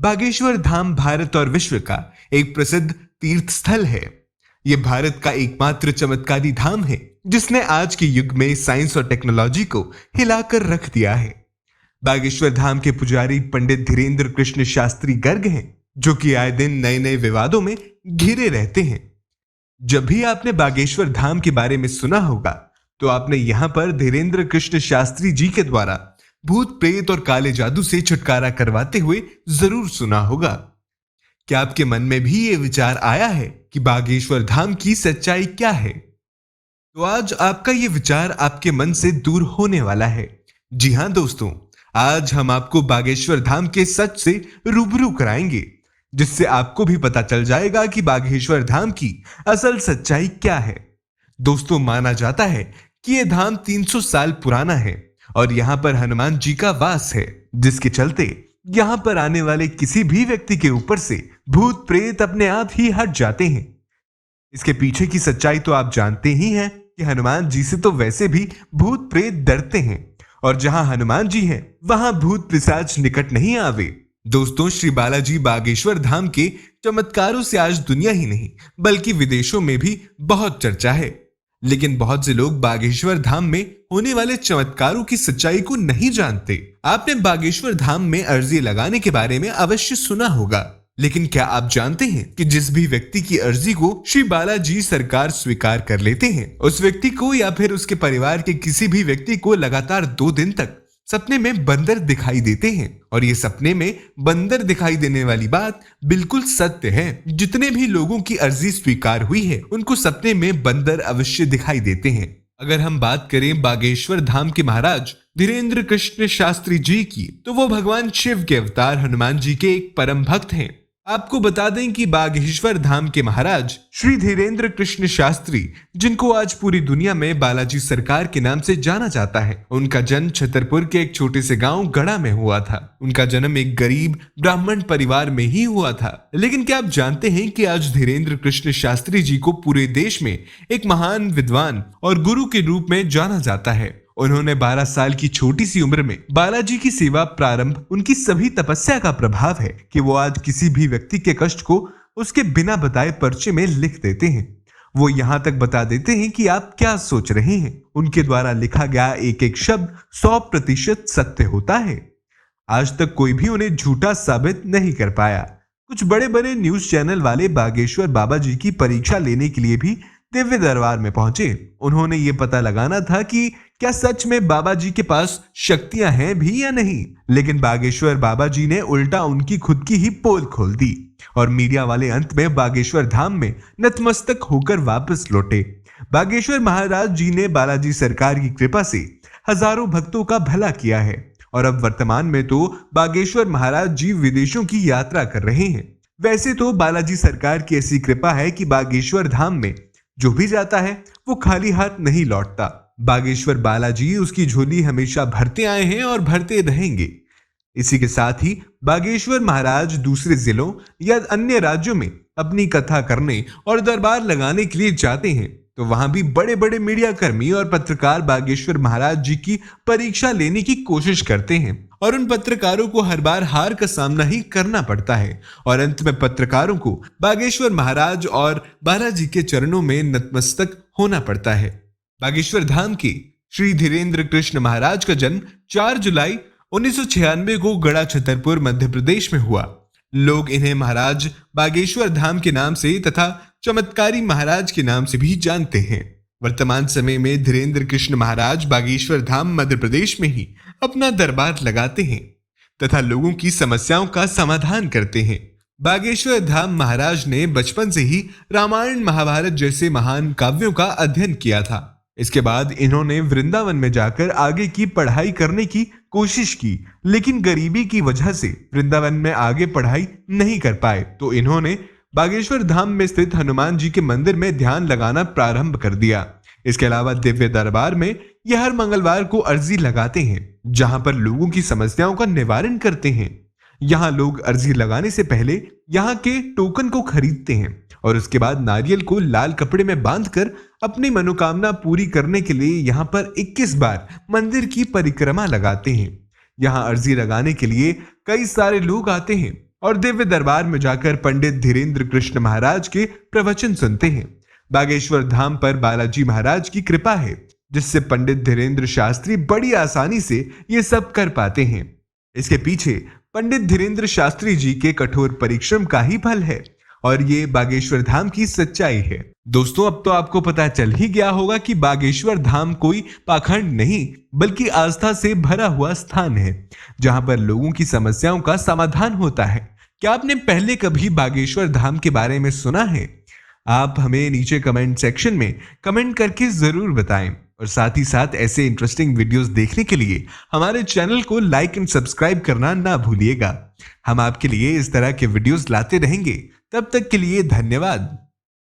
बागेश्वर धाम भारत और विश्व का एक प्रसिद्ध तीर्थ स्थल है। यह भारत का एकमात्र चमत्कारी धाम है जिसने आज के युग में साइंस और टेक्नोलॉजी को हिलाकर रख दिया है। बागेश्वर धाम के पुजारी पंडित धीरेन्द्र कृष्ण शास्त्री गर्ग हैं, जो कि आए दिन नए नए विवादों में घिरे रहते हैं। जब भी आपने बागेश्वर धाम के बारे में सुना होगा तो आपने यहाँ पर धीरेन्द्र कृष्ण शास्त्री जी के द्वारा भूत प्रेत और काले जादू से छुटकारा करवाते हुए जरूर सुना होगा। क्या आपके मन में भी ये विचार आया है कि बागेश्वर धाम की सच्चाई क्या है? तो आज आपका ये विचार आपके मन से दूर होने वाला है। जी हाँ दोस्तों, आज हम आपको बागेश्वर धाम के सच से रूबरू कराएंगे, जिससे आपको भी पता चल जाएगा कि बागेश्वर धाम की असल सच्चाई क्या है। दोस्तों, माना जाता है कि यह धाम 300 साल पुराना है और यहाँ पर हनुमान जी का वास है, जिसके चलते यहाँ पर आने वाले किसी भी व्यक्ति के ऊपर से भूत प्रेत अपने आप ही हट जाते हैं। इसके पीछे की सच्चाई तो आप जानते ही हैं कि हनुमान जी से तो वैसे भी भूत प्रेत डरते हैं और जहां हनुमान जी हैं वहां भूत पिशाच निकट नहीं आवे। दोस्तों, श्री बालाजी बागेश्वर धाम के चमत्कारों से आज दुनिया ही नहीं बल्कि विदेशों में भी बहुत चर्चा है। लेकिन बहुत से लोग बागेश्वर धाम में होने वाले चमत्कारों की सच्चाई को नहीं जानते। आपने बागेश्वर धाम में अर्जी लगाने के बारे में अवश्य सुना होगा, लेकिन क्या आप जानते हैं कि जिस भी व्यक्ति की अर्जी को श्री बालाजी सरकार स्वीकार कर लेते हैं, उस व्यक्ति को या फिर उसके परिवार के किसी भी व्यक्ति को लगातार 2 दिन तक सपने में बंदर दिखाई देते हैं। और ये सपने में बंदर दिखाई देने वाली बात बिल्कुल सत्य है। जितने भी लोगों की अर्जी स्वीकार हुई है उनको सपने में बंदर अवश्य दिखाई देते हैं। अगर हम बात करें बागेश्वर धाम के महाराज धीरेन्द्र कृष्ण शास्त्री जी की, तो वो भगवान शिव के अवतार हनुमान जी के एक परम भक्त हैं। आपको बता दें कि बागेश्वर धाम के महाराज श्री धीरेन्द्र कृष्ण शास्त्री, जिनको आज पूरी दुनिया में बालाजी सरकार के नाम से जाना जाता है, उनका जन्म छतरपुर के एक छोटे से गांव गढ़ा में हुआ था। उनका जन्म एक गरीब ब्राह्मण परिवार में ही हुआ था। लेकिन क्या आप जानते हैं कि आज धीरेन्द्र कृष्ण शास्त्री जी को पूरे देश में एक महान विद्वान और गुरु के रूप में जाना जाता है। उन्होंने 12 साल की छोटी सी उम्र में बालाजी की सेवा प्रारंभ उनकी सभी तपस्या का प्रभाव है कि वो आज किसी भी व्यक्ति के कष्ट को उसके बिना बताए पर्चे में लिख देते हैं। वो यहाँ तक बता देते हैं कि आप क्या सोच रहे हैं। उनके द्वारा लिखा गया एक एक शब्द 100% सत्य होता है। आज तक कोई भी उन्हें झूठा साबित नहीं कर पाया। कुछ बड़े बड़े न्यूज चैनल वाले बागेश्वर बाबा जी की परीक्षा लेने के लिए भी दिव्य दरबार में पहुंचे। उन्होंने ये पता लगाना था कि क्या सच में बाबा जी के पास शक्तियां हैं भी या नहीं। लेकिन बागेश्वर बाबा जी ने उल्टा उनकी खुद की ही पोल खोल दी और मीडिया वाले अंत में बागेश्वर धाम में नतमस्तक होकर वापस लौटे। बागेश्वर महाराज जी ने बालाजी सरकार की कृपा से हजारों भक्तों का भला किया है और अब वर्तमान में तो बागेश्वर महाराज जी विदेशों की यात्रा कर रहे हैं। वैसे तो बालाजी सरकार की ऐसी कृपा है कि बागेश्वर धाम में जो भी जाता है वो खाली हाथ नहीं लौटता। बागेश्वर बालाजी उसकी झोली हमेशा भरते आए हैं और भरते रहेंगे। इसी के साथ ही बागेश्वर महाराज दूसरे जिलों या अन्य राज्यों में अपनी कथा करने और दरबार लगाने के लिए जाते हैं, तो वहां भी बड़े बड़े मीडिया कर्मी और पत्रकार बागेश्वर महाराज जी की परीक्षा लेने की कोशिश करते हैं और उन पत्रकारों को हर बार हार का सामना ही करना पड़ता है और अंत में पत्रकारों को बागेश्वर महाराज और बालाजी के चरणों में नतमस्तक होना पड़ता है। बागेश्वर धाम के श्री धीरेन्द्र कृष्ण महाराज का जन्म 4 जुलाई 1996 को गढ़ा छतरपुर मध्य प्रदेश में हुआ। लोग इन्हें महाराज बागेश्वर धाम के नाम से तथा चमत्कारी महाराज के नाम से भी जानते हैं। वर्तमान समय में धीरेन्द्र कृष्ण महाराज बागेश्वर धाम मध्य प्रदेश में ही अपना दरबार लगाते हैं तथा लोगों की समस्याओं का समाधान करते हैं। बागेश्वर धाम महाराज ने बचपन से ही रामायण महाभारत जैसे महान काव्यों का अध्ययन किया था। इसके बाद इन्होंने वृंदावन में जाकर आगे की पढ़ाई करने की कोशिश की, लेकिन गरीबी की वजह से वृंदावन में आगे पढ़ाई नहीं कर पाए, तो इन्होंने बागेश्वर धाम में स्थित हनुमान जी के मंदिर में ध्यान लगाना प्रारंभ कर दिया। इसके अलावा दिव्य दरबार में यह हर मंगलवार को अर्जी लगाते हैं, जहां पर लोगों की समस्याओं का निवारण करते हैं। यहाँ लोग अर्जी लगाने से पहले यहाँ के टोकन को खरीदते हैं और उसके बाद नारियल को लाल कपड़े में बांधकर अपनी मनोकामना पूरी करने के लिए यहाँ पर 21 बार मंदिर की परिक्रमा लगाते हैं। यहाँ अर्जी लगाने के लिए कई सारे लोग आते हैं और दिव्य दरबार में जाकर पंडित धीरेन्द्र कृष्ण महाराज के प्रवचन सुनते हैं। बागेश्वर धाम पर बालाजी महाराज की कृपा है, जिससे पंडित धीरेन्द्र शास्त्री बड़ी आसानी से ये सब कर पाते हैं। इसके पीछे पंडित धीरेन्द्र शास्त्री जी के कठोर परिश्रम का ही फल है और ये बागेश्वर धाम की सच्चाई है। दोस्तों, अब तो आपको पता चल ही गया होगा कि बागेश्वर धाम कोई पाखंड नहीं बल्कि आस्था से भरा हुआ स्थान है, जहां पर लोगों की समस्याओं का समाधान होता है। क्या आपने पहले कभी बागेश्वर धाम के बारे में सुना है? आप हमें नीचे कमेंट सेक्शन में कमेंट करके जरूर बताएं और साथ ही साथ ऐसे इंटरेस्टिंग वीडियोस देखने के लिए हमारे चैनल को लाइक एंड सब्सक्राइब करना ना भूलिएगा। हम आपके लिए इस तरह के वीडियोस लाते रहेंगे। तब तक के लिए धन्यवाद।